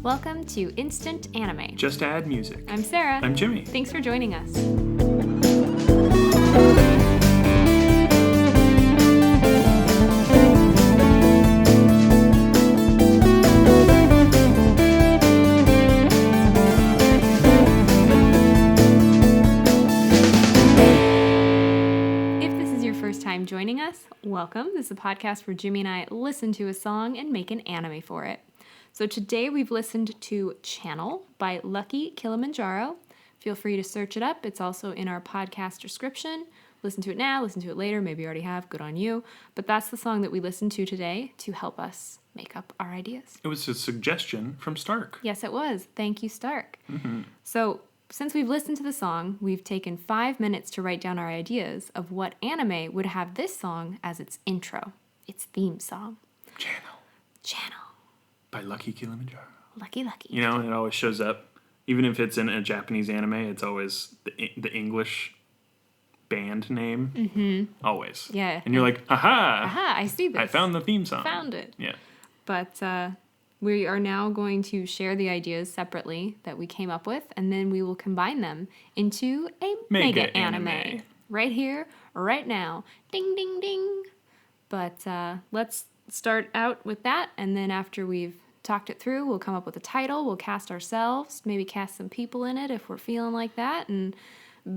Welcome to Instant Anime. Just add music. I'm Sarah. I'm Jimmy. Thanks for joining us. If this is your first time joining us, welcome. This is a podcast where Jimmy and I listen to a song and make an anime for it. So today we've listened to Channel by Lucky Kilimanjaro. Feel free to search it up. It's also in our podcast description. Listen to it now, listen to it later. Maybe you already have. Good on you. But that's the song that we listened to today to help us make up our ideas. It was a suggestion from Stark. Yes, it was. Thank you, Stark. Mm-hmm. So since we've listened to the song, we've taken 5 minutes to write down our ideas of what anime would have this song as its intro, its theme song. Channel. By Lucky Kilimanjaro. Lucky. You know, it always shows up. Even if it's in a Japanese anime, it's always the English band name. Mm-hmm. Always. Yeah. And you're like, aha! Aha, I see this. I found the theme song. Found it. Yeah. But we are now going to share the ideas separately that we came up with, and then we will combine them into a mega anime. Right here, right now. Ding, ding, ding. But let's start out with that, and then after we've talked it through, we'll come up with a title, we'll cast ourselves, maybe cast some people in it if we're feeling like that, and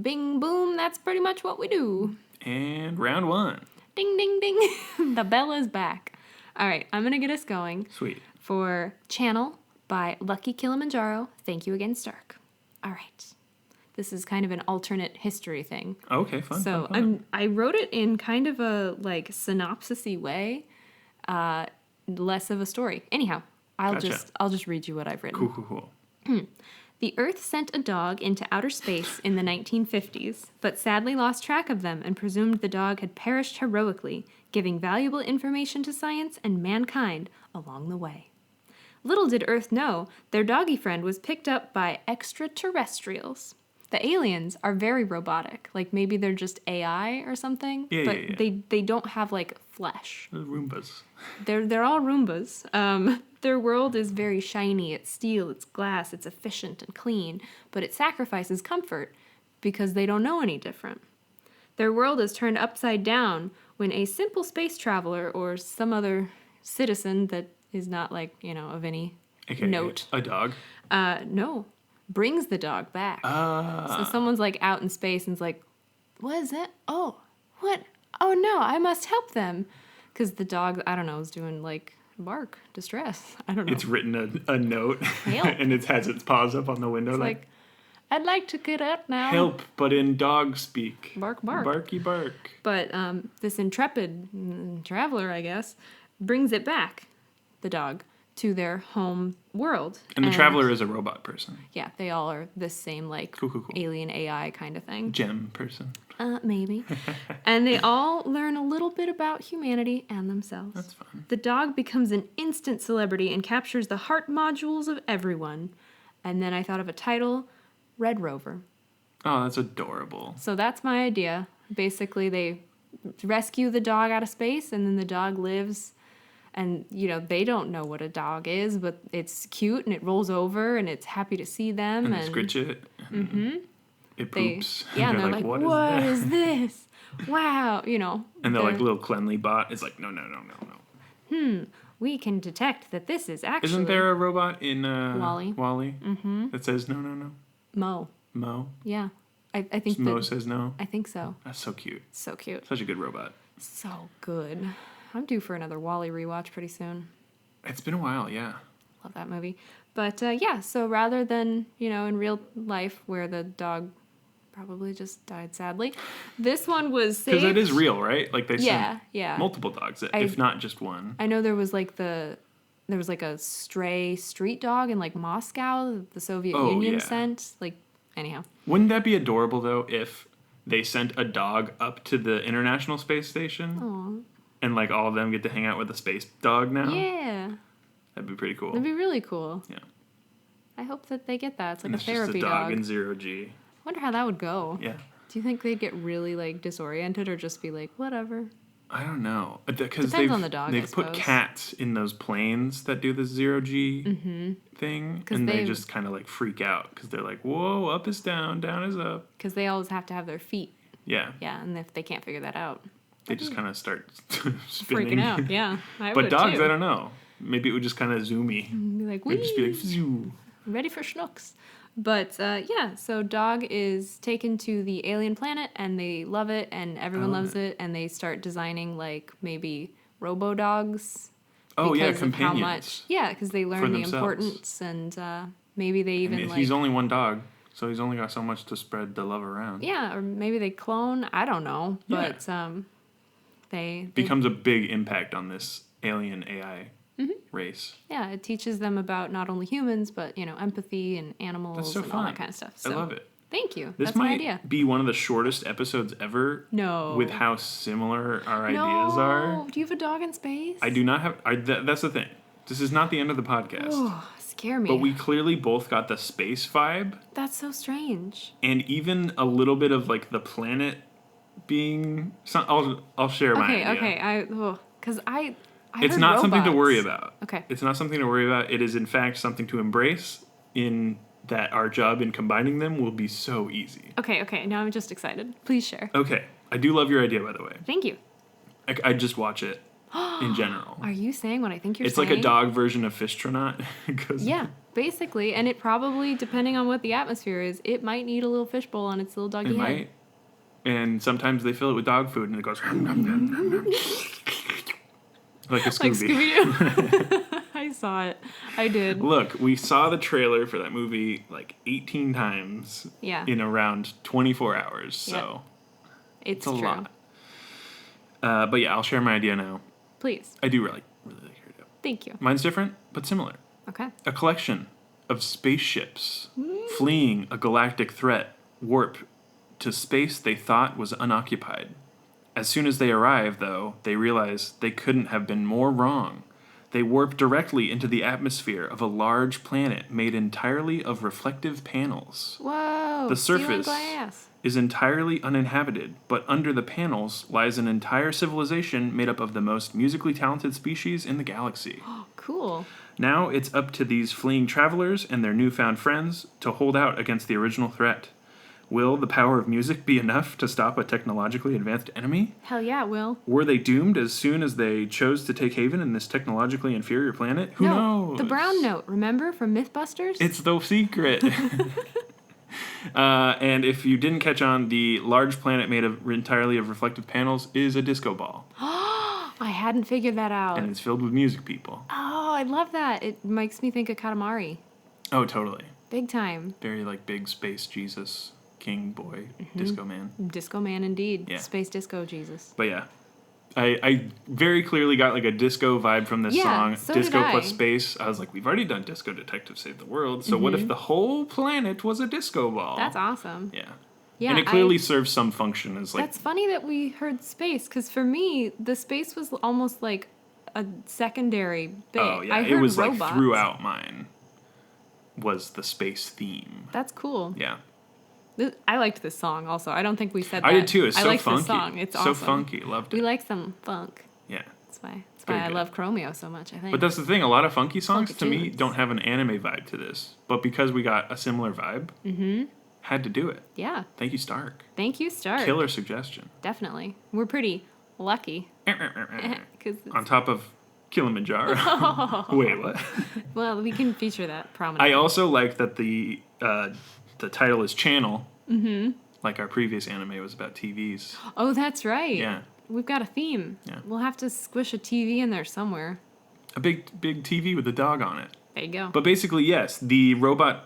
bing, boom, that's pretty much what we do. And round one. Ding, ding, ding. The bell is back. All right, I'm going to get us going. Sweet. For Channel by Lucky Kilimanjaro. Thank you again, Stark. All right. This is kind of an alternate history thing. Okay, fun. So fun. I wrote it in kind of a synopsis-y way, less of a story. Anyhow, I'll just read you what I've written. Cool. The Earth sent a dog into outer space in the 1950s, but sadly lost track of them and presumed the dog had perished heroically, giving valuable information to science and mankind along the way. Little did Earth know, their doggy friend was picked up by extraterrestrials. The aliens are very robotic, like maybe they're just AI or something, but they don't have flesh. The Roombas. They're all Roombas. Their world is very shiny, it's steel, it's glass, it's efficient and clean, but it sacrifices comfort because they don't know any different. Their world is turned upside down when a simple space traveler or some other citizen that is not of any note. A dog? No. Brings the dog back. So someone's out in space and's like, what is that? Oh, what? Oh no, I must help them. Because the dog, I don't know, is doing bark, distress. I don't know. It's written a note and it has its paws up on the window. It's I'd like to get up now. Help, but in dog speak. Bark, bark. Barky bark. But this intrepid traveler, I guess, brings it back, the dog, to their home world. And the traveler is a robot person. Yeah, they all are this same cool. alien AI kind of thing. Gem person. Maybe. And they all learn a little bit about humanity and themselves. That's fun. The dog becomes an instant celebrity and captures the heart modules of everyone. And then I thought of a title, Red Rover. Oh, that's adorable. So that's my idea. Basically, they rescue the dog out of space, and then the dog lives. And, they don't know what a dog is, but it's cute, and it rolls over, and it's happy to see them. And they scritch it. Mm-hmm. It poops. And they're like, what is this? Wow, And the little cleanly bot is no. We can detect that this is actually... Isn't there a robot in Wall-E? Wall-E Mm-hmm. that says no? Mo. Yeah. I think Mo says no? I think so. That's so cute. So cute. Such a good robot. So good. I'm due for another Wall-E rewatch pretty soon. It's been a while, yeah. Love that movie. But so rather than, in real life where the dog probably just died sadly, this one was saved. Because it is real, right? They sent yeah. multiple dogs, if not just one. I know there was a stray street dog in Moscow that the Soviet Union sent. Anyhow. Wouldn't that be adorable though if they sent a dog up to the International Space Station? Aww. And all of them get to hang out with a space dog now? Yeah. That'd be pretty cool. That'd be really cool. Yeah. I hope that they get that. It's and a therapy just a dog dog. in 0G. I wonder how that would go. Yeah. Do you think they'd get really disoriented or just be whatever? I don't know. Because Depends on the dog, I they've put suppose. cats in those planes that do the 0G thing, and they just kind of like freak out because they're like, whoa, up is down, down is up. Because they always have to have their feet. Yeah. Yeah, and if they can't figure that out, They just kind of start spinning. freaking out. Yeah, But dogs, too. I don't know. Maybe it would just kind of zoomy. Be like, It'd just be like, Zoo. ready for schnooks. But yeah, so dog is taken to the alien planet and they love it and everyone loves it and they start designing like maybe robo dogs. Oh yeah, because of how companions. much, yeah, because they learn the importance and maybe they even like. He's only one dog, so he's only got so much to spread the love around. Yeah, or maybe they clone. I don't know, but they becomes a big impact on this alien AI race. Yeah, it teaches them about not only humans but empathy and animals That's so and fun. all that kind of stuff. So, I love it. Thank you. This That's might my idea. be one of the shortest episodes ever. No. With how similar our ideas are. Do you have a dog in space? I do not have. That's the thing. This is not the end of the podcast. Oh, scare me. But we clearly both got the space vibe. That's so strange. And even a little bit of like the planet being. I'll share my idea. Okay. Because I it's heard not robots. something to worry about. Okay. It's not something to worry about. It is in fact something to embrace. In that our job in combining them will be so easy. Okay. Now I'm just excited. Please share. Okay. I do love your idea, by the way. Thank you. I just watch it in general. Are you saying what I think you're it's saying? It's like a dog version of Fishtronaut. Yeah, basically. And it probably, depending on what the atmosphere is, it might need a little fishbowl on its little doggy head. It might. And sometimes they fill it with dog food and it goes... like a Scooby. Like Scooby-Doo. I saw it. I did. Look, we saw the trailer for that movie like 18 times in around 24 hours. So it's a lot. But yeah, I'll share my idea now. Please. I do really like your idea. Thank you. Mine's different, but similar. Okay. A collection of spaceships fleeing a galactic threat warp to space they thought was unoccupied. As soon as they arrive, though, they realize they couldn't have been more wrong. They warp directly into the atmosphere of a large planet made entirely of reflective panels. Whoa! The surface is entirely uninhabited, but under the panels lies an entire civilization made up of the most musically talented species in the galaxy. Oh, cool. Now it's up to these fleeing travelers and their newfound friends to hold out against the original threat. Will the power of music be enough to stop a technologically advanced enemy? Hell yeah, it will. Were they doomed as soon as they chose to take haven in this technologically inferior planet? Who knows? The brown note, remember from Mythbusters? It's the secret. And if you didn't catch on, the large planet made entirely of reflective panels is a disco ball. I hadn't figured that out. And it's filled with music people. Oh, I love that. It makes me think of Katamari. Oh, totally. Big time. Very like big space Jesus. King boy, disco man. Disco man indeed. Yeah. Space disco Jesus. But yeah. I very clearly got like a disco vibe from this song. So disco plus space. I was like, we've already done Disco Detective Save the World. So what if the whole planet was a disco ball? That's awesome. Yeah. Yeah, and it clearly serves some function as like... That's funny that we heard space, because for me, the space was almost like a secondary bit. Oh, yeah. I heard it was robots. like throughout mine was the space theme. That's cool. Yeah. I liked this song also. I don't think we said that. I did too. It's so liked funky. This song. It's awesome. So funky. Loved it. We like some funk. Yeah. That's why I love Chromeo so much, I think. But that's the thing. A lot of funky songs to me don't have an anime vibe to this. But because we got a similar vibe, had to do it. Yeah. Thank you, Stark. Thank you, Stark. Killer suggestion. Definitely. We're pretty lucky. On top of Kilimanjaro. Oh. Wait, what? Well, we can feature that prominently. I also like that the title is Channel. Mm-hmm. Like our previous anime was about TVs. Oh, that's right. Yeah. We've got a theme. Yeah. We'll have to squish a TV in there somewhere. A big TV with a dog on it. There you go. But basically, yes, the robot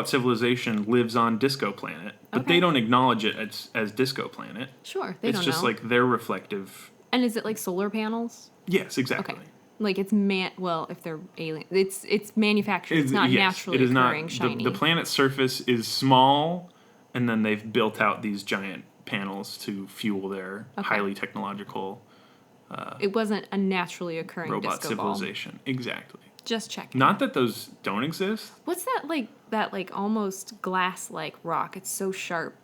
civilization lives on Disco Planet, but they don't acknowledge it as Disco Planet. Sure, they don't know. It's just like they're reflective. And is it like solar panels? Yes, exactly. Okay. Like it's if they're alien, it's manufactured. It's not naturally occurring, shiny. The planet's surface is small, and then they've built out these giant panels to fuel their highly technological. It wasn't a naturally occurring robot disco civilization. Ball. Exactly. Just checking. Not that those don't exist. What's that like almost glass like rock? It's so sharp.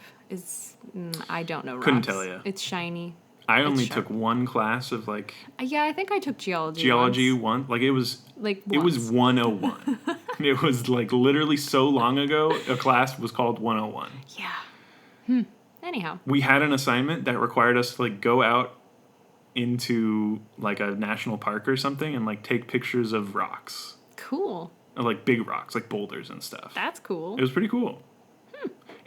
I don't know. Rocks. Couldn't tell you. It's shiny. I only sharp. took one class of like Yeah, I think I took geology. geology once. one. Like it was Like it was once. 101. It was like literally so long ago. A class was called 101. Yeah. Anyhow. We had an assignment that required us to like go out into like a national park or something and like take pictures of rocks. Cool. Or, like big rocks, like boulders and stuff. That's cool. It was pretty cool.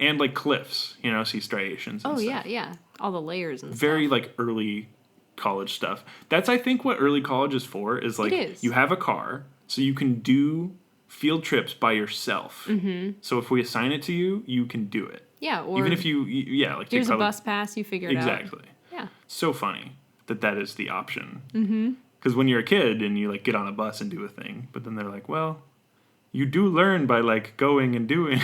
And like cliffs, see striations and stuff. Yeah. All the layers and Very stuff. like early college stuff. That's I think what early college is for is like It is. you have a car so you can do field trips by yourself. Mm-hmm. So if we assign it to you, you can do it. Yeah, or even if like here's a bus pass, you figure it out. Exactly. Yeah. So funny that is the option. Mm-hmm. Because when you're a kid and you like get on a bus and do a thing, but then they're like, well, you do learn by like going and doing.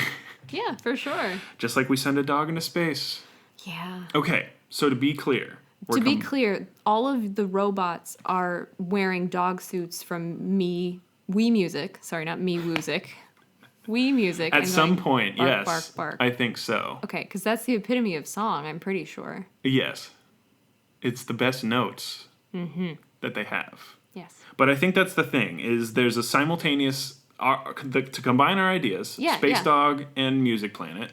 Yeah, for sure. Just like we send a dog into space. Yeah. Okay, so to be clear. To be clear, all of the robots are wearing dog suits from Wii Music. Sorry, not Me Music. Wii Music. At some point, bark, yes. Bark, bark. I think so. Okay, because that's the epitome of song, I'm pretty sure. Yes. It's the best notes that they have. Yes. But I think that's the thing, is there's a simultaneous... to combine our ideas, Space Dog and Music Planet,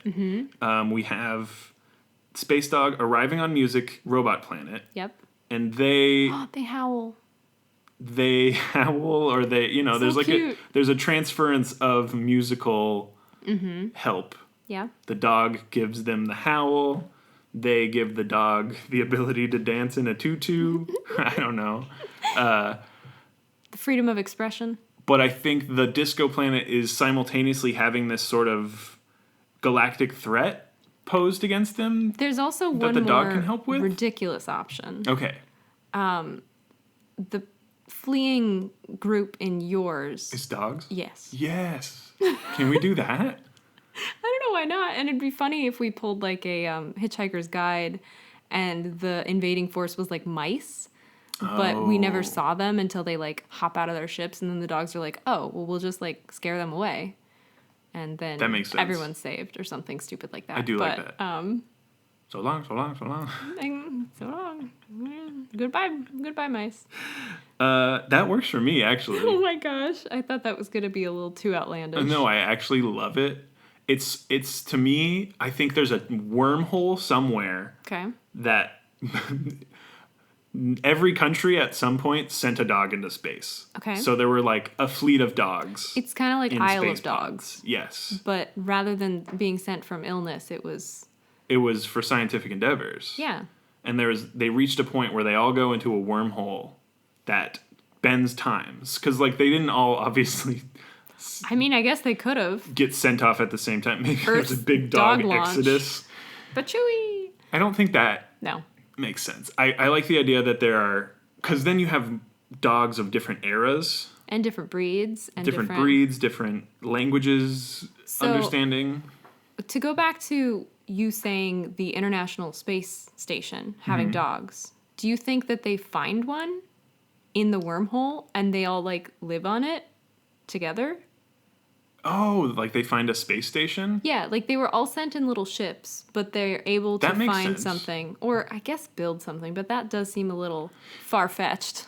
we have Space Dog arriving on Music Robot Planet. Yep. And they They howl. They howl, or they, So there's like cute. there's a transference of musical help. Yeah. The dog gives them the howl. They give the dog the ability to dance in a tutu. I don't know. The freedom of expression. But I think the Disco Planet is simultaneously having this sort of galactic threat posed against them. There's also that one the dog more can help with? ridiculous option. Okay. The fleeing group in yours. Is dogs? Yes. Yes. Can we do that? I don't know why not. And it'd be funny if we pulled like a Hitchhiker's Guide and the invading force was like mice. But we never saw them until they like hop out of their ships, and then the dogs are like, "Oh, well, we'll just like scare them away," and then That makes sense. everyone's saved or something stupid like that. I do like that. So long, so long, so long. so long. Goodbye, mice. That works for me, actually. Oh my gosh, I thought that was gonna be a little too outlandish. No, I actually love it. It's to me, I think there's a wormhole somewhere Okay. that every country at some point sent a dog into space. Okay. So there were like a fleet of dogs. It's kind of like in Isle space of Dogs, pods. Yes. but rather than being sent from illness, it was It was for scientific endeavors. yeah. And they reached a point where they all go into a wormhole that bends times. Because like they didn't all obviously I mean, I guess they could have. get sent off at the same time. Maybe there's a Earth's big dog launch. exodus. But Chewie. I don't think that No. makes sense. I like the idea that there are... Because then you have dogs of different eras. And different breeds. And Different breeds, different languages, So- understanding. To go back to you saying the International Space Station having dogs, do you think that they find one in the wormhole and they all like live on it together? Oh, like they find a space station? Yeah, like they were all sent in little ships, but they're able to That makes find sense. something, or I guess build something, but that does seem a little far-fetched.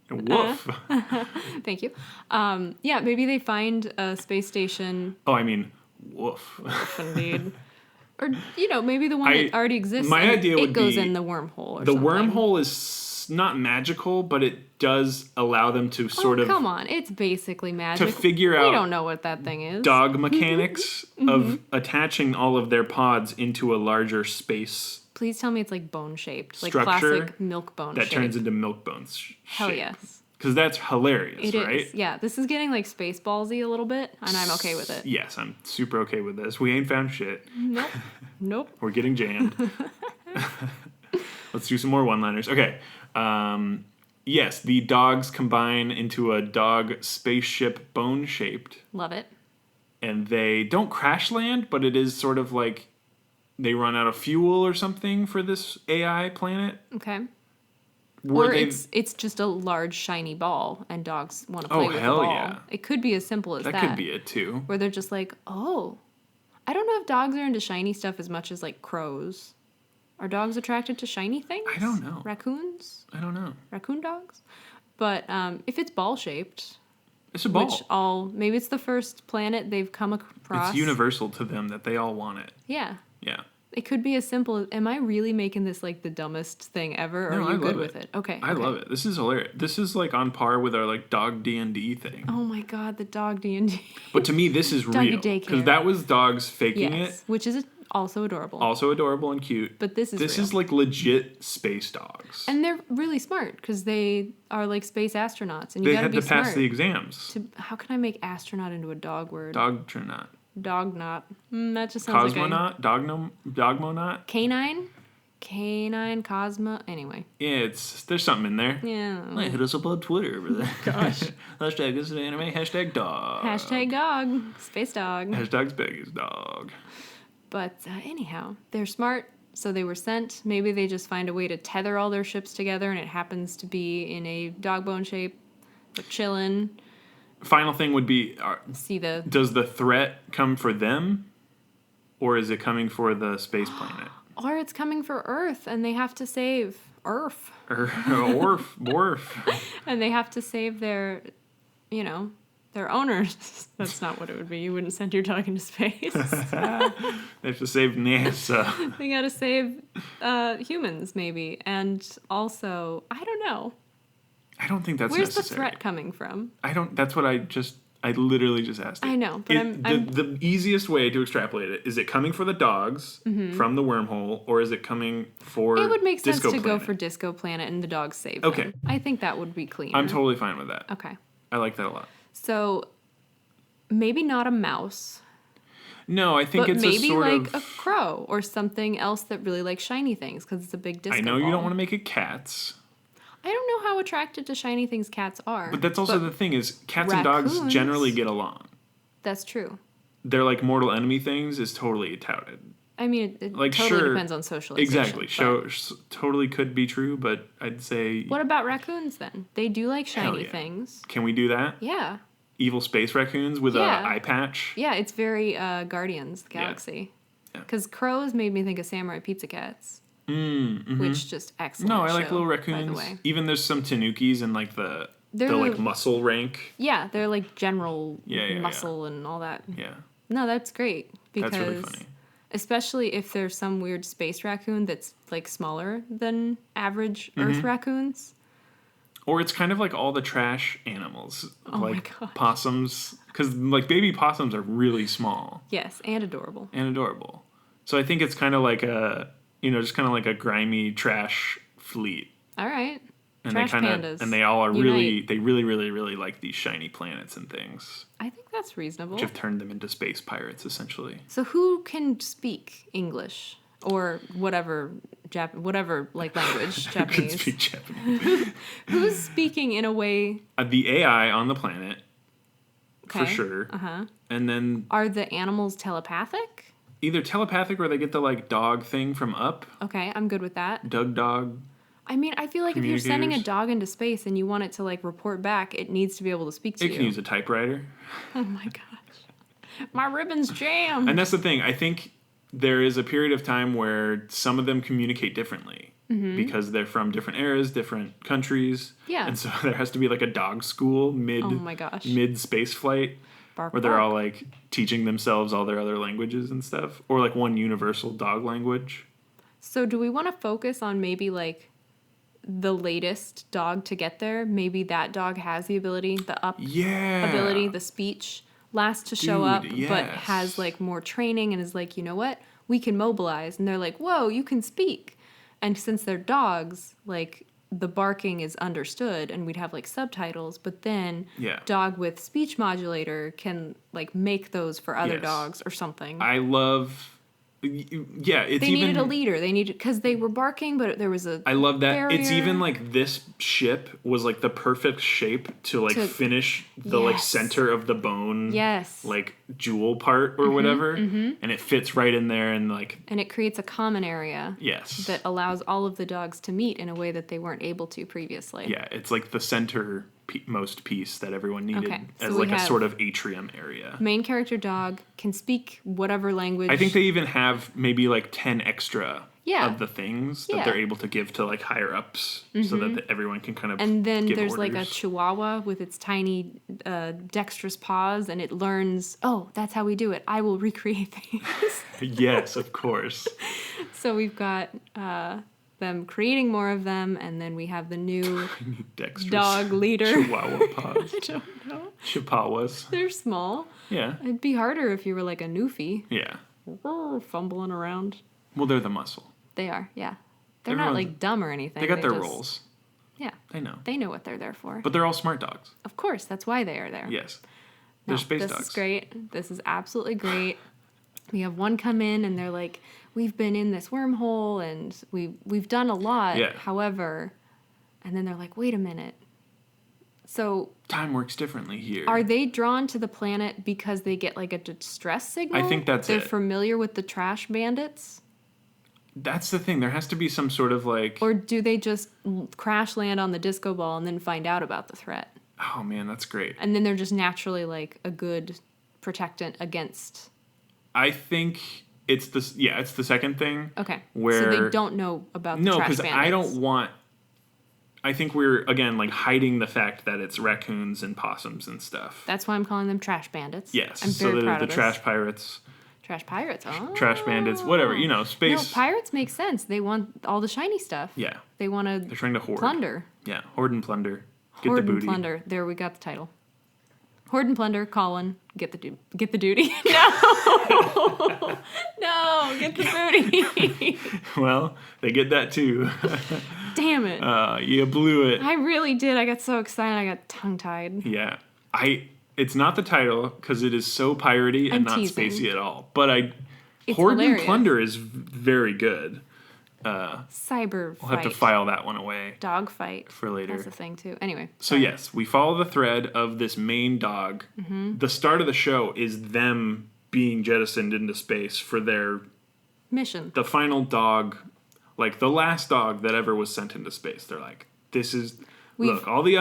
Woof. Thank you. Yeah, maybe they find a space station, Oh, I mean, woof. indeed. Or, maybe the one that already exists, my and idea it would goes be in the wormhole or The something. wormhole is not magical, but it does allow them to sort of come on, it's basically magic. figure We out don't know what that thing is. dog mechanics of attaching all of their pods into a larger space Please tell me it's like bone-shaped, like Structure classic milk bone that shape. turns into milk bones. Hell yes. Because that's hilarious, It is. right? Yeah, this is getting like space ballsy a little bit, and I'm okay with it. Yes, I'm super okay with this. We ain't found shit. Nope. We're getting jammed. Let's do some more one-liners. Okay. Yes, the dogs combine into a dog spaceship bone-shaped. Love it. And they don't crash land, but it is sort of like they run out of fuel or something for this AI planet. Okay. Were Or they... it's just a large shiny ball, and dogs want to play with the hell ball. yeah. It could be as simple as that. That could be it, too. Where they're just like, oh. I don't know if dogs are into shiny stuff as much as like crows. Are dogs attracted to shiny things? I don't know. Raccoons? I don't know. Raccoon dogs? But if it's ball-shaped... It's a ball. Maybe it's the first planet they've come across. It's universal to them that they all want it. Yeah. Yeah. It could be as simple as, am I really making this like the dumbest thing ever? Or are you good with it? Okay. I love it. This is hilarious. This is like on par with our like dog D&D thing. Oh my god, the dog D&D. But to me, this is Doggy real. daycare. Because that was dogs faking it. Which is also adorable. Also adorable and cute. But this is This is like legit space dogs. And they're really smart because they are like space astronauts. And you gotta be smart. They had to pass the exams. How can I make astronaut into a dog word? Dogtronaut. Dognot. That just sounds Cosmonaut? Dogmonaut? Canine, Cosmo. Anyway. Yeah, there's something in there. Yeah. Hit us up on Twitter. Gosh. Hashtag this is anime. Hashtag dog. Hashtag dog. Space dog. Hashtag space dog. But anyhow, they're smart, so they were sent. Maybe they just find a way to tether all their ships together, and it happens to be in a dog bone shape. They're chilling. Final thing would be, does the threat come for them, or is it coming for the space planet? Or it's coming for Earth, and they have to save Earth. Orf. And they have to save their owners. That's not what it would be. You wouldn't send your dog into space. They have to save NASA. They gotta save humans, maybe. And also, I don't know. I don't think that's Where's necessary. the threat coming from? That's what I literally just asked. I know, but the easiest way to extrapolate it, is it coming for the dogs from the wormhole, or is it coming for It would make sense Disco to Planet? go for Disco Planet and the dogs save Okay. them. I think that would be cleaner. I'm totally fine with that. Okay. I like that a lot. So, maybe not a mouse. No, I think but it's maybe a sort like of... a crow or something else that really likes shiny things because it's a big disco I know ball. you don't want to make it cats. I don't know how attracted to shiny things cats are. But that's also the thing is cats and dogs generally get along. That's true. They're like mortal enemy things is totally touted. I mean, it like, totally depends on socialization. Exactly. Totally could be true, but I'd say... What about raccoons then? They do like shiny things. Can we do that? Yeah. Evil space raccoons with a eye patch? Yeah, it's very Guardians of the Galaxy. Because crows made me think of Samurai Pizza Cats. Which just excellent. No, I like little raccoons. By the way. Even there's some tanukis in like the like muscle rank. Yeah, they're like general muscle yeah. and all that. Yeah. No, that's great. Because that's really funny. Especially if there's some weird space raccoon that's like smaller than average Earth raccoons. Or it's kind of like all the trash animals. Oh like my gosh. Possums. Because like baby possums are really small. Yes, and adorable. So I think it's kind of like just kind of like a grimy trash fleet. All right. And trash pandas. And they all are really like these shiny planets and things. I think that's reasonable. Which have turned them into space pirates, essentially. So who can speak English or whatever like language, Japanese? Can speak Japanese. Who's speaking in a way? The AI on the planet, okay. for sure. And then are the animals telepathic? Either telepathic or they get the like dog thing from Up. Okay, I'm good with that. Dog. I mean, I feel like if you're sending a dog into space and you want it to like report back, it needs to be able to speak to you. It can use a typewriter. Oh my gosh. My ribbon's jammed. And that's the thing. I think there is a period of time where some of them communicate differently because they're from different eras, different countries. Yeah. And so there has to be like a dog school mid space flight. Where they're all like teaching themselves all their other languages and stuff, or like one universal dog language. So do we want to focus on maybe like the latest dog to get there? Maybe that dog has the ability, the Up ability, the speech, last to show up, but has like more training and is like, you know what, we can mobilize. And they're like, whoa, you can speak. And since they're dogs, like the barking is understood and we'd have like subtitles, but then dog with speech modulator can like make those for other dogs or something. I love it's they needed a leader. They needed, because they were barking, but there was a I love that. barrier. It's even like this ship was like the perfect shape to like finish the like center of the bone like jewel part or whatever, and it fits right in there and it creates a common area that allows all of the dogs to meet in a way that they weren't able to previously. It's like the center most piece that everyone needed as like a sort of atrium area. Main character dog can speak whatever language. I think they even have maybe like 10 extra of the things that they're able to give to like higher ups so that everyone can kind of And then there's orders. like a chihuahua with its tiny dexterous paws, and it learns, oh, that's how we do it. I will recreate things. Yes, of course. So we've got them creating more of them, and then we have the new Dexterous dog leader. Chihuahua paws. I don't know. Chihuahuas. They're small. Yeah. It'd be harder if you were like a newfie. Yeah. Fumbling around. Well, they're the muscle. They are, yeah. They're not like dumb or anything. They got their roles. Yeah. They know. They know what they're there for. But they're all smart dogs. Of course, that's why they are there. Yes. They're space dogs. This is great. This is absolutely great. We have one come in and they're like, we've been in this wormhole and we've done a lot. Yeah. However, and then they're like, wait a minute. So time works differently here. Are they drawn to the planet because they get like a distress signal? I think that's They're it. familiar with the trash bandits? That's the thing. There has to be some sort of like... Or do they just crash land on the disco ball and then find out about the threat? Oh, man, that's great. And then they're just naturally like a good protectant against... I think it's the second thing. Okay. Where... So they don't know about the trash bandits. No, because I don't want... I think we're, again, like hiding the fact that it's raccoons and possums and stuff. That's why I'm calling them trash bandits. Yes. I'm very proud of the this. trash pirates. Trash pirates, oh. Trash bandits, whatever, space. No, pirates make sense. They want all the shiny stuff. Yeah. They want to... They're trying to hoard. Plunder. Yeah, hoard and plunder. Get Hoard the booty. and plunder. There, we got the title. Hoard and plunder, Colin, get the duty. No! No, get the booty. Well, they get that too. Damn it. You blew it. I really did. I got so excited. I got tongue-tied. Yeah. It's not the title because it is so piratey and not teasing. spacey at all. But It's Hoard hilarious. and Plunder is very good. Cyber fight. We'll have to file that one away. Dog fight. For later. That's a thing, too. Anyway. So, yes, we follow the thread of this main dog. Mm-hmm. The start of the show is them being jettisoned into space for their... mission. The final dog, like the last dog that ever was sent into space. They're like, this is... Look, all the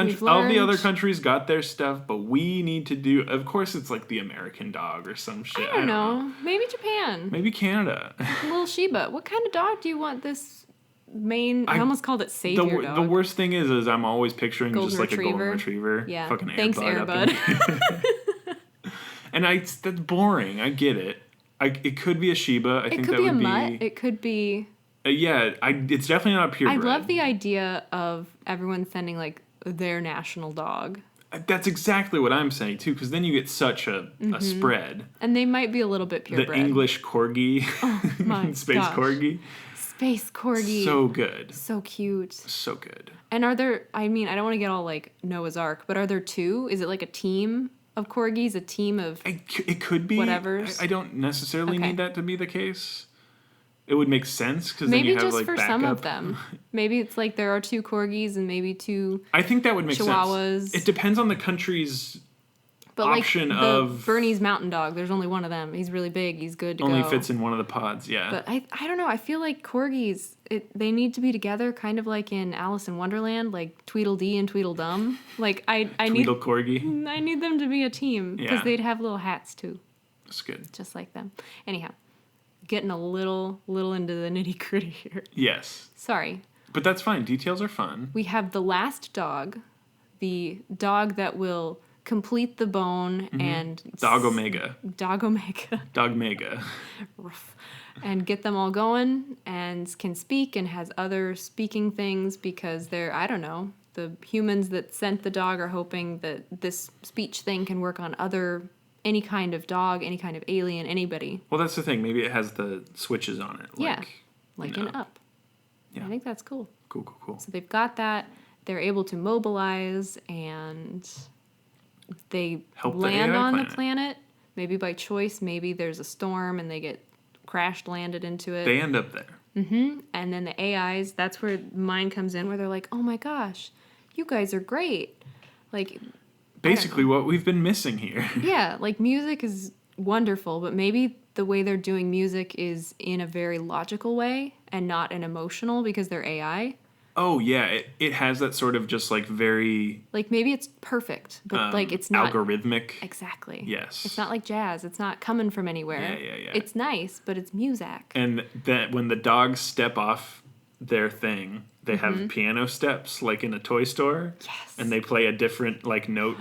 other countries got their stuff, but we need to do... Of course, it's like the American dog or some shit. I don't know. Maybe Japan. Maybe Canada. Little Sheba. What kind of dog do you want this main... I almost called it savior dog. The worst thing is I'm always picturing golden just like retriever. a golden retriever. Yeah. Fucking Thanks, Airbud. Airbud. And that's boring. I get it. It could be a Shiba. I think could that be would a mutt. It could be... it's definitely not a purebred. I love the idea of everyone sending like their national dog. That's exactly what I'm saying too, because then you get such a spread. And they might be a little bit purebred. The English corgi, space gosh. corgi, space corgi. so good, so cute, so good. And are there? I mean, I don't want to get all like Noah's Ark, but are there two? Is it like a team of corgis, a team of? It could be. Whatevers. I don't necessarily Okay. need that to be the case. It would make sense because then Maybe you have just like for backup. some of them. Maybe it's like there are two corgis and maybe two I think that would make chihuahuas. sense. It depends on the country's but option like of Bernese mountain dog. There's only one of them. He's really big. He's good to only go. fits in one of the pods. Yeah, But I don't know. I feel like corgis, they need to be together, kind of like in Alice in Wonderland, like Tweedledee and Tweedledum. Like I Tweedle corgi. need them to be a team because Yeah. they'd have little hats too, That's good. just like them. Anyhow, getting a little into the nitty gritty here. Yes, Sorry. but that's fine. Details are fun. We have the last dog, the dog that will complete the bone and Dog Omega. Dog Omega. Dog Mega. And get them all going and can speak and has other speaking things because they're, I don't know, the humans that sent the dog are hoping that this speech thing can work on any kind of dog, any kind of alien, anybody. Well, that's the thing. Maybe it has the switches on it. Like an up. Yeah. I think that's cool. Cool. So they've got that. They're able to mobilize and they Help the land AI on planet. the planet. Maybe by choice. Maybe there's a storm and they get landed into it. They end up there. And then the AIs, that's where mine comes in, where they're like, oh my gosh, you guys are great. Like, Basically what we've been missing here. yeah, like music is wonderful, but maybe the way they're doing music is in a very logical way and not an emotional because they're AI. Oh, yeah. It has that sort of just, like, very... Like, maybe it's perfect, but, like, it's not... algorithmic. Exactly. Yes. It's not like jazz. It's not coming from anywhere. Yeah. It's nice, but it's music. And that when the dogs step off their thing, they have piano steps, like in a toy store. Yes. And they play a different, like, note...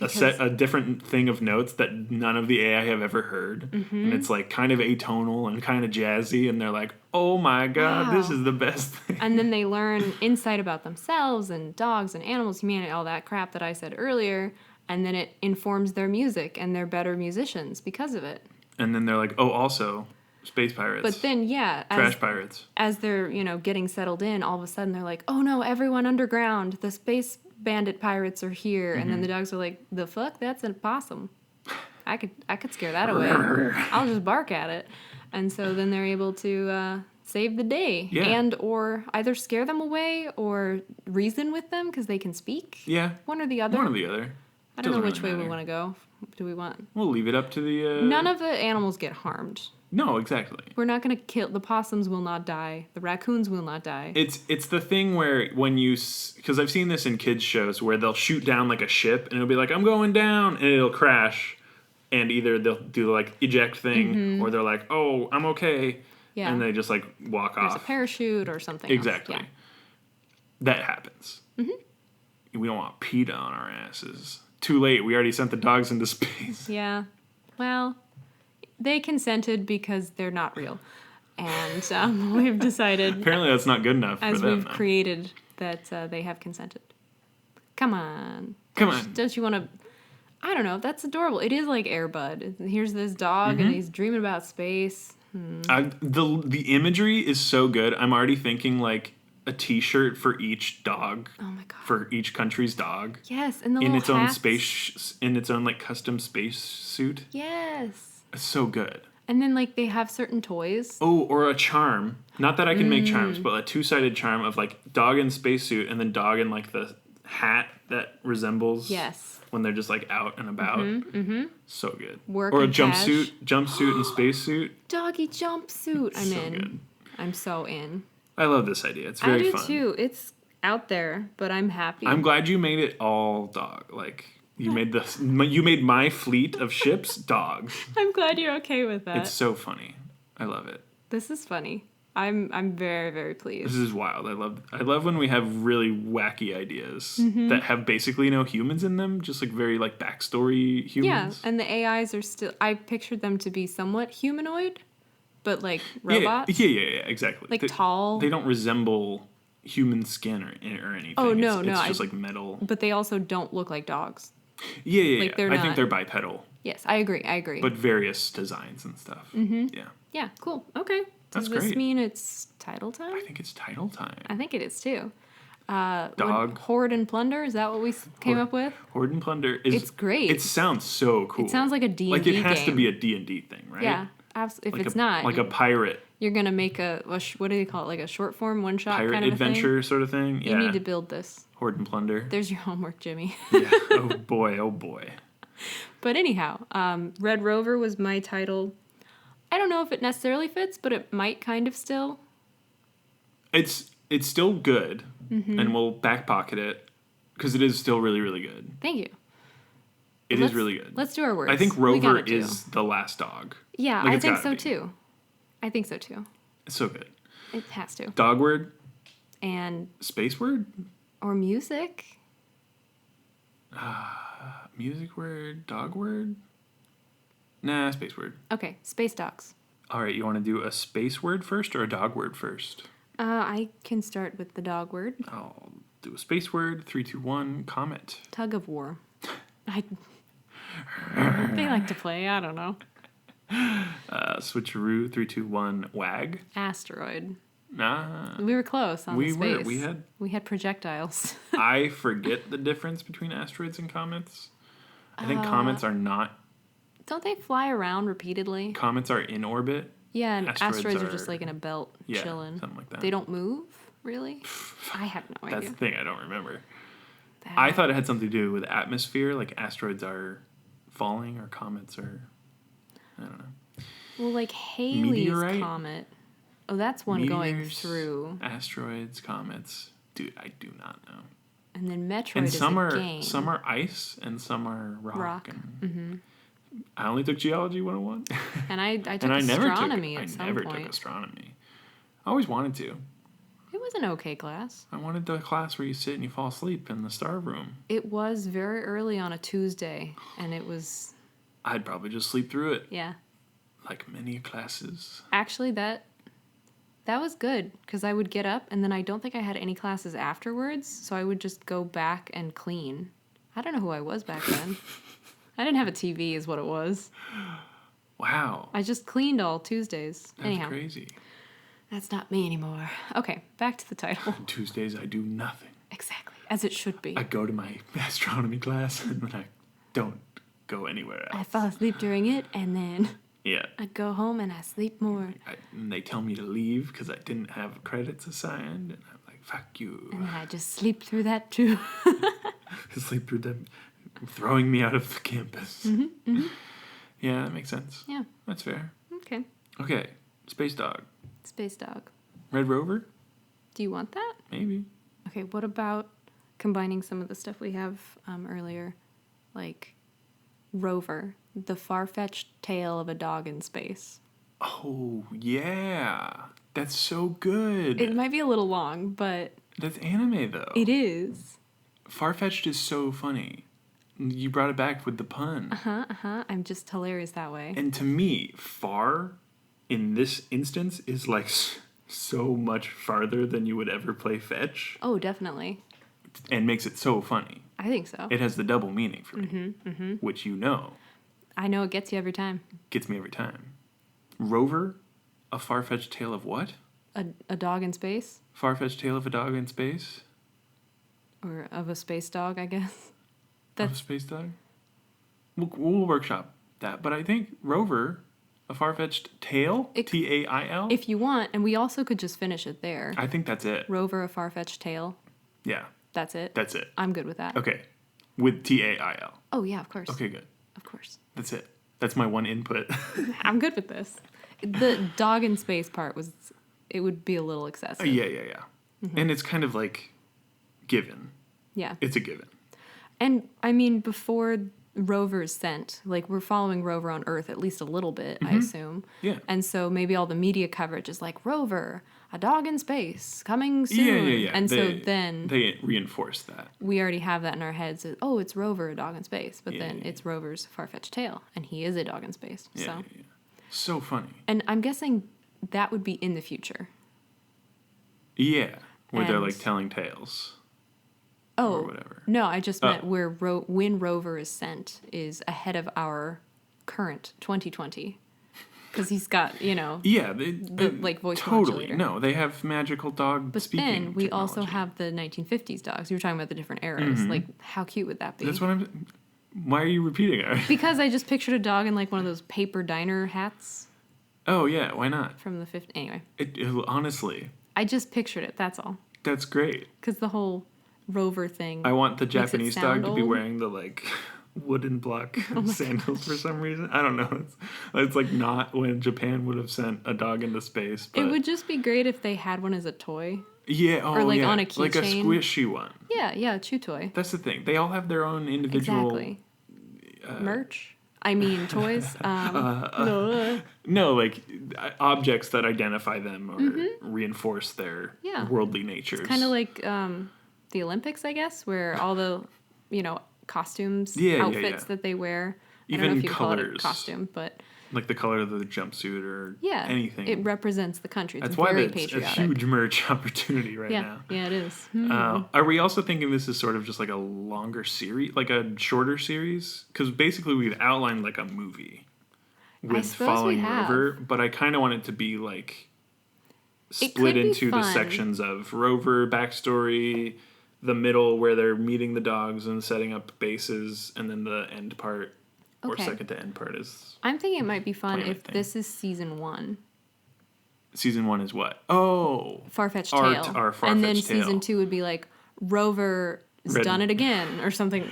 a different thing of notes that none of the AI have ever heard. And it's like kind of atonal and kind of jazzy, and they're like, oh my god, this is the best thing. And then they learn insight about themselves and dogs and animals, humanity, all that crap that I said earlier, and then it informs their music, and they're better musicians because of it. And then they're like, oh, also space pirates. But then, trash pirates. As they're, getting settled in, all of a sudden they're like, oh no, everyone underground, the space bandit pirates are here. And then the dogs are like, the fuck, that's a possum. I could scare that away. I'll just bark at it. And so then they're able to save the day. Yeah. And or either scare them away or reason with them because they can speak. Yeah. One or the other. One or the other. I don't know which way we want to go. Do we want... We'll leave it up to the... None of the animals get harmed. No, exactly. We're not going to kill... The possums will not die. The raccoons will not die. It's the thing where when you... Because I've seen this in kids' shows where they'll shoot down like a ship and it'll be like, I'm going down, and it'll crash. And either they'll do like eject thing or they're like, oh, I'm okay. Yeah. And they just like walk off. There's a parachute or something Exactly. else. Yeah. That happens. We don't want PETA on our asses. Too late. We already sent the dogs into space. Yeah. Well... They consented because they're not real. And we've decided... Apparently that's not good enough as for them. We've created that they have consented. Come on. Come Don't you want to... I don't know. That's adorable. It is like Air Bud. Here's this dog and he's dreaming about space. The imagery is so good. I'm already thinking like a T-shirt for each dog. Oh my god. For each country's dog. Yes, and the in little its hats. own space, in its own like custom space suit. Yes. It's so good. And then, like, they have certain toys. Oh, or a charm. Not that I can make charms, but a two-sided charm of, like, dog in spacesuit and then dog in, like, the hat that resembles... Yes. When they're just, like, out and about. So good. Work or a and jumpsuit and spacesuit. Doggy jumpsuit. I'm so in. Good. I'm so in. I love this idea. It's very fun. I do, too. It's out there, but I'm happy. I'm glad you made it all dog. Like... You made my fleet of ships dogs. I'm glad you're okay with that. It's so funny. I love it. This is funny. I'm very, very pleased. This is wild. I love when we have really wacky ideas that have basically no humans in them, just like very like backstory humans. Yeah, and the AIs are still... I pictured them to be somewhat humanoid, but like robots. Yeah, exactly. Like tall. They don't resemble human skin or anything. Oh, no, it's just like metal. But they also don't look like dogs. Yeah. Like I think they're bipedal. Yes, I agree. But various designs and stuff. Yeah. Yeah, cool. Okay. Does this mean it's title time? I think it's title time. I think it is too. Dog. Hoard and Plunder, is that what we came up with? Hoard and Plunder is... It's great. It sounds so cool. It sounds like a D&D Like it has game. to be a D&D thing, right? Yeah, absolutely. If like it's not... Like a pirate. You're going to make what do they call it? Like a short form, one shot pirate kind of adventure thing? sort of thing? Yeah. You need to build this. Hoard and Plunder. There's your homework, Jimmy. Yeah. Oh boy. But anyhow, Red Rover was my title. I don't know if it necessarily fits, but it might kind of still. It's still good, and we'll back pocket it, because it is still really, really good. Thank you. It is really good. Let's do our words. I think Rover is the last dog. Yeah, like, I think so too. It's so good. It has to. Dog word? And... Space word? Or music? Music word? Dog word? Nah, space word. Okay, space dogs. All right, you want to do a space word first or a dog word first? I can start with the dog word. I'll do a space word. 3, 2, 1, comet. Tug of war. They like to play, I don't know. Switcheroo. 3, 2, 1, wag. Asteroid. Nah. We were close on the space. We had projectiles. I forget the difference between asteroids and comets. I think comets are not. Don't they fly around repeatedly? Comets are in orbit. Yeah, and asteroids are just like in a belt, chilling. Something like that. They don't move, really? I have no idea. That's the thing I don't remember. I thought it had something to do with atmosphere, like asteroids are falling or comets are, I don't know. Well, like Halley's comet. Oh, that's one going Meteors, through. asteroids, comets. Dude, I do not know. And then Metroid And is some a are game. some are ice and some are rock. Mm-hmm. And I only took Geology 101. And I took and astronomy I at some never point. took astronomy. I always wanted to. It was an okay class. I wanted the class where you sit and you fall asleep in the star room. It was very early on a Tuesday, and it was... I'd probably just sleep through it. Yeah. Like many classes. Actually, that was good, because I would get up, and then I don't think I had any classes afterwards, so I would just go back and clean. I don't know who I was back then. I didn't have a TV is what it was. Wow. I just cleaned all Tuesdays. That's Anyhow, crazy. that's not me anymore. Okay, back to the title. On Tuesdays, I do nothing. Exactly, as it should be. I go to my astronomy class, and then I don't go anywhere else. I fall asleep during it, and then Yeah. I go home and I sleep more. And they tell me to leave because I didn't have credits assigned, and I'm like, fuck you. And then I just sleep through that too. Sleep through them throwing me out of the campus. Yeah, that makes sense. Yeah. That's fair. Okay. Okay, Space Dog. Space Dog. Red Rover? Do you want that? Maybe. Okay, what about combining some of the stuff we have earlier? Like Rover, the far-fetched tale of a dog in space. Oh, yeah. That's so good. It might be a little long, but... That's anime, though. It is. Farfetched is so funny. You brought it back with the pun. I'm just hilarious that way. And to me, far, in this instance, is like so much farther than you would ever play fetch. Oh, definitely. And makes it so funny. I think so. It has the double meaning for me, which you know. I know it gets you every time. Gets me every time. Rover, a far-fetched tale of what? A dog in space? Far-fetched tale of a dog in space? Or of a space dog, I guess. Of a space dog? We'll workshop that. But I think Rover, a far-fetched tale, Tail? If you want, and we also could just finish it there. I think that's it. Rover, a far-fetched tale. Yeah. That's it? That's it. I'm good with that. Okay. With Tail. Oh, yeah, of course. Okay, good. Of course. That's it. That's my one input. I'm good with this. The dog in space part it would be a little excessive. Yeah. And it's kind of like given. Yeah. It's a given. And, I mean, before Rover is sent, like, we're following Rover on Earth at least a little bit, I assume. Yeah. And so maybe all the media coverage is like, Rover, a dog in space, coming soon. Yeah. And so then... They reinforce that. We already have that in our heads. Oh, it's Rover, a dog in space. But then it's Rover's far-fetched tale, and he is a dog in space. Yeah. So funny. And I'm guessing that would be in the future. Yeah. Where they're, And- like, telling tales. Oh, Or whatever. no, I just meant where when Rover is sent is ahead of our current 2020. Because he's got, Yeah. like, voice totally. modulator. No, they have magical dog But speaking then we also technology. have the 1950s dogs. You were talking about the different eras. Like, how cute would that be? That's what I'm... Why are you repeating it? Because I just pictured a dog in, like, one of those paper diner hats Oh, yeah. Why not? from the 50s. Anyway, Honestly, I just pictured it. That's all. that's great. Because the whole Rover thing. I want the Makes it Japanese dog sound to be old. wearing the, like, wooden block Oh sandals for some reason. I don't know. It's like not when Japan would have sent a dog into space. But It would just be great if they had one as a toy. yeah, or, like, on a like a keychain. squishy one. Yeah, a chew toy. That's the thing. They all have their own individual. Exactly. Merch. I mean, toys. No. No, like objects that identify them or reinforce their Yeah. worldly natures. Kind of like the Olympics, I guess, where all the, costumes, Yeah, outfits yeah. that they wear. I don't Even know if you call it a colors. costume, but like the color of the jumpsuit or yeah, anything. it represents the country. It's That's why very it's a patriotic. huge merch opportunity right yeah, now. yeah, it is. Are we also thinking this is sort of just like a longer series, like a shorter series? Because basically we've outlined like a movie with suppose following we have. Rover, but I kind of want it to be like It split could be into the fun. sections of Rover backstory, the middle where they're meeting the dogs and setting up bases, and then the end part or Okay. second to end part is I'm thinking it might be fun Planet if thing. this is season 1. season 1 is what? Oh, Far-fetched Our- tale. our and then Far-Fetched Tale. season 2 would be like Rover has Red- done it again or something,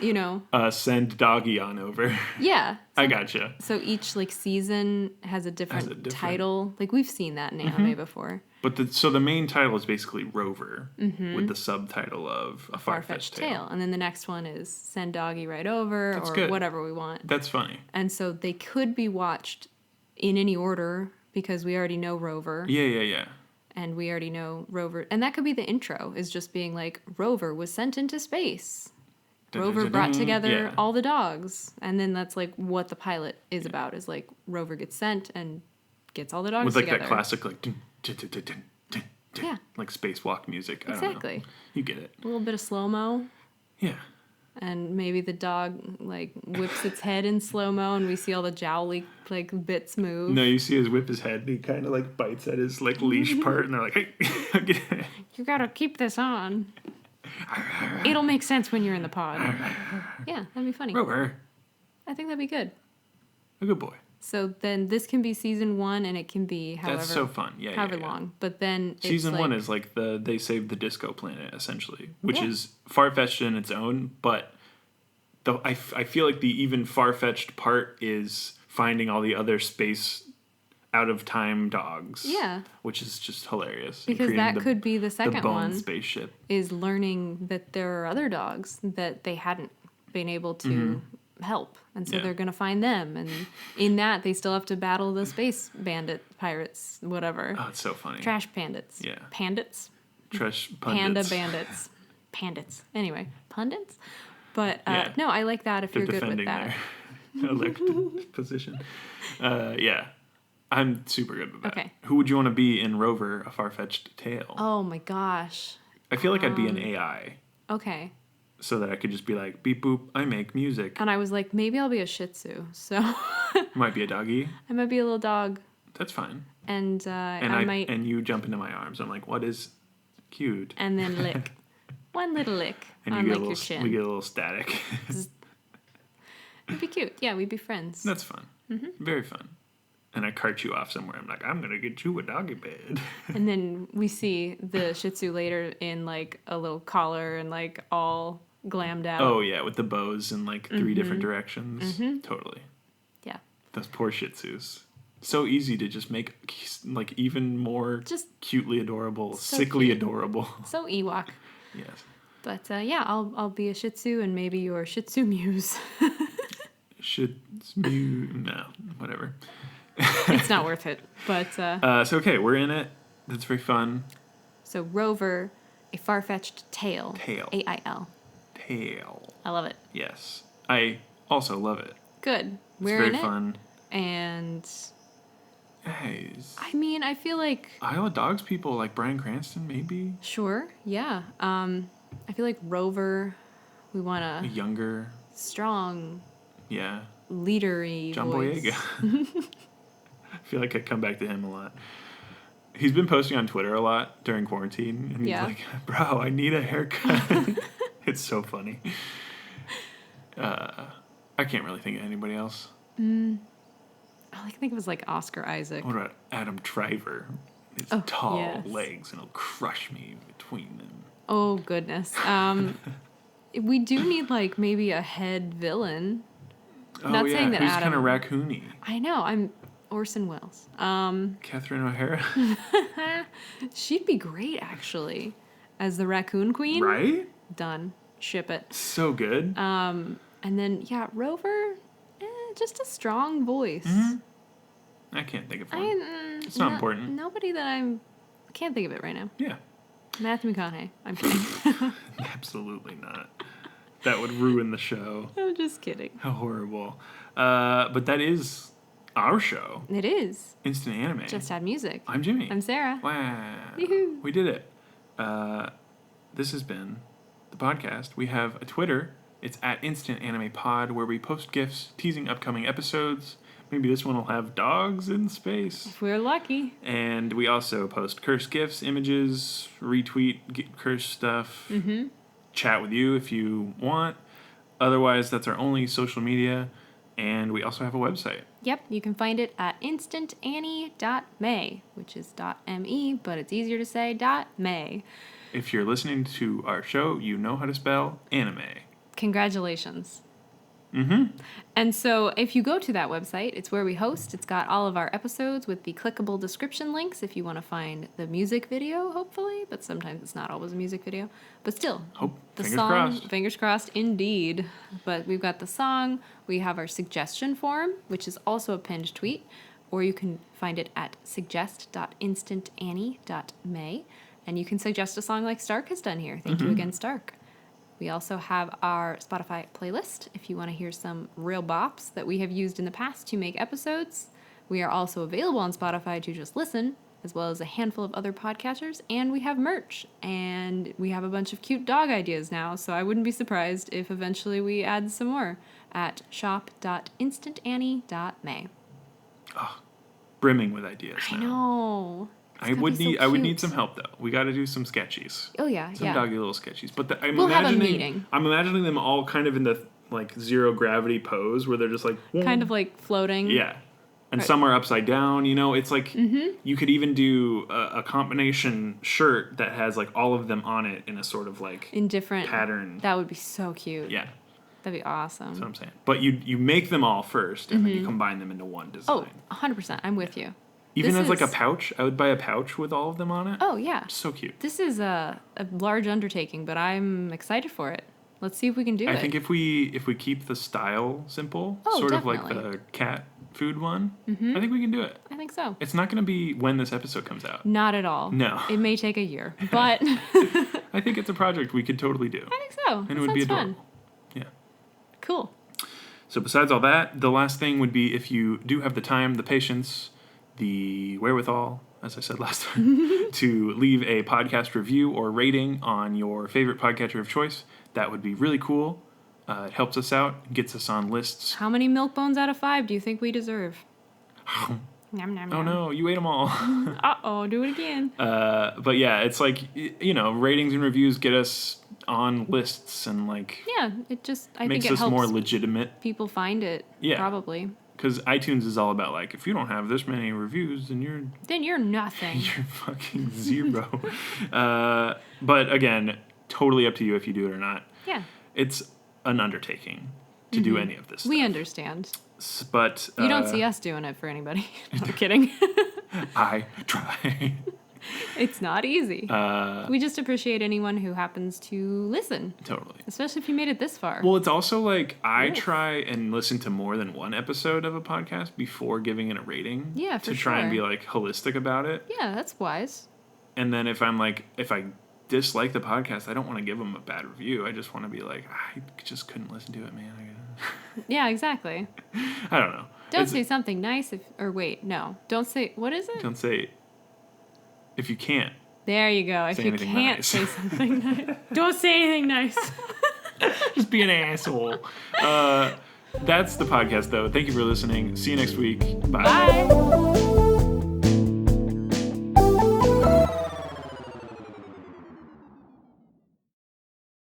send doggy on over. Yeah. I gotcha. So each like season has a different different- title. Like we've seen that in anime before. But so the main title is basically Rover, with the subtitle of A Far-Fetched Tale. And then the next one is Send Doggy Right Over, That's or good. whatever we want. That's funny. And so they could be watched in any order because we already know Rover. Yeah. And we already know Rover. And that could be the intro, is just being like, Rover was sent into space. Rover brought together all the dogs. And then that's like what the pilot is about, is like Rover gets sent and gets all the dogs together. With like that classic like dun, dun, dun, dun, dun, dun, dun, yeah, like spacewalk music. Exactly. I don't know. You get it. A little bit of slow-mo. Yeah. And maybe the dog like whips its head in slow-mo and we see all the jowly like bits move. No, you see his whip his head and he kind of like bites at his like leash part and they're like, hey, you gotta keep this on. It'll make sense when you're in the pod. Yeah, that'd be funny. Rover. I think that'd be good. A good boy. So then this can be season 1 and it can be however. That's so fun. However long. But then season 1 is like they saved the disco planet essentially, which is far-fetched in its own, but I feel like the even far-fetched part is finding all the other space out of time dogs. Yeah. Which is just hilarious. Because that could be the second one. Spaceship. Is learning that there are other dogs that they hadn't been able to help. And so they're going to find them. And in that, they still have to battle the space bandit pirates, whatever. Oh, it's so funny. Trash bandits. Yeah. Pandits? Trash pundits. Panda bandits. Pandits. Anyway, pundits? But no, I like that if they're you're good with defending that. their elected position. Yeah. I'm super good with that. Okay. Who would you want to be in Rover, A Far-Fetched Tale? Oh my gosh. I feel like I'd be an AI. Okay. So that I could just be like, beep boop, I make music. And I was like, maybe I'll be a Shih Tzu. So Might be a doggy. I might be a little dog. That's fine. And I might. And you jump into my arms. I'm like, what is cute? And then lick. One little lick and on you like get your chin. We get a little static. It'd be cute. Yeah, we'd be friends. That's fun. Very fun. And I cart you off somewhere. I'm like, I'm going to get you a doggy bed. And then we see the Shih Tzu later in like a little collar and like all glammed out. Oh, yeah, with the bows in like 3 different directions. Totally. Yeah. Those poor Shih Tzus. So easy to just make like even more just cutely adorable, so sickly cute. adorable. So Ewok. Yes. But yeah, I'll be a Shih Tzu and maybe your Shih Tzu muse. No, whatever. It's not worth it. But so okay, we're in it. That's very fun. So Rover, A Far-Fetched Tale. Tale. A-I-L. Tale. I love it. Yes. I also love it. Good. We're in it. It's very fun. And hey, I mean, I feel like Isle of Dogs people like Bryan Cranston, maybe. Sure. Yeah. I feel like Rover, we want a younger, strong, leadery John voice. Boyega. I feel like I come back to him a lot. He's been posting on Twitter a lot during quarantine, and he's like, "Bro, I need a haircut." It's so funny. I can't really think of anybody else. All I can think of is like Oscar Isaac. What about Adam Driver? His tall legs, and he'll crush me between them. Oh goodness. We do need like maybe a head villain. Not saying that who's Adam. Kind of raccoony. I know. I'm Orson Welles. Catherine O'Hara. She'd be great actually, as the raccoon queen. Right. Done. Ship it. So good. And then Rover, just a strong voice. I can't think of one. It's not important. Nobody that I can't think of it right now. Yeah. Matthew McConaughey. I'm kidding. Absolutely not. That would ruin the show. I'm just kidding. How horrible. But that is our show. It is. Instant Anime. Just Add Music. I'm Jimmy. I'm Sarah. Wow. Yoo-hoo. We did it. This has been the podcast. We have a Twitter. It's at Instant Anime Pod, where we post GIFs teasing upcoming episodes. Maybe this one will have dogs in space. If we're lucky. And we also post cursed GIFs, images, retweet cursed stuff, chat with you if you want. Otherwise, that's our only social media. And we also have a website. Yep, you can find it at instantannie.me, which is .me, but it's easier to say .me. If you're listening to our show, you know how to spell anime. Congratulations. Mm-hmm. And so if you go to that website, it's where we host. It's got all of our episodes with the clickable description links if you want to find the music video, hopefully. But sometimes it's not always a music video. But still, the Fingers song, crossed. fingers crossed, indeed. But we've got the song. We have our suggestion form, which is also a pinned tweet. Or you can find it at suggest.instantannie.may. And you can suggest a song like Stark has done here. Thank you again, Stark. We also have our Spotify playlist if you want to hear some real bops that we have used in the past to make episodes. We are also available on Spotify to just listen, as well as a handful of other podcatchers. And we have merch. And we have a bunch of cute dog ideas now, so I wouldn't be surprised if eventually we add some more at shop.instantannie.may. Oh, brimming with ideas now. I know. I would need some help though. We got to do some sketchies. Oh yeah, some doggy little sketchies. But we'll have a meeting. I'm imagining them all kind of in the like zero gravity pose where they're just like kind of like floating. Yeah, and some are upside down. You know, it's like you could even do a combination shirt that has like all of them on it in a sort of like in different pattern. That would be so cute. Yeah, that'd be awesome. That's what I'm saying. But you make them all first, and then you combine them into one design. Oh, 100%. I'm with you. Even as like a pouch, I would buy a pouch with all of them on it. Oh, yeah. So cute. This is a large undertaking, but I'm excited for it. Let's see if we can do it. I think if we keep the style simple, sort of like the cat food one, I think we can do it. I think so. It's not going to be when this episode comes out. Not at all. No. It may take a year, but... I think it's a project we could totally do. I think so. And it would be adorable. Fun. Yeah. Cool. So besides all that, the last thing would be if you do have the time, the patience, the wherewithal, as I said last time, to leave a podcast review or rating on your favorite podcatcher of choice. That would be really cool. It helps us out, gets us on lists. How many milk bones out of 5 do you think we deserve? Nom, nom, oh nom. no, you ate them all. Uh-oh, do it again. But yeah, it's like, you know, ratings and reviews get us on lists and like... Yeah, it just, I makes think it us helps more legitimate. people find it, probably. Because iTunes is all about, like, if you don't have this many reviews, then you're nothing. You're fucking zero. But again, totally up to you if you do it or not. Yeah. It's an undertaking to do any of this stuff. We understand. But... you don't see us doing it for anybody. I'm kidding. I try. It's not easy. We just appreciate anyone who happens to listen. Totally. Especially if you made it this far. Well, it's also like I try and listen to more than one episode of a podcast before giving it a rating. Yeah, for to try and sure. be like holistic about it. Yeah, that's wise. And then if I dislike the podcast, I don't want to give them a bad review. I just want to be like, I just couldn't listen to it, man. Yeah, exactly. I don't know. Don't say something nice don't say, what is it? Don't say, if you can't. There you go. If you can't nice. say something nice. Don't say anything nice. Just be an asshole. That's the podcast, though. Thank you for listening. See you next week. Bye. Bye.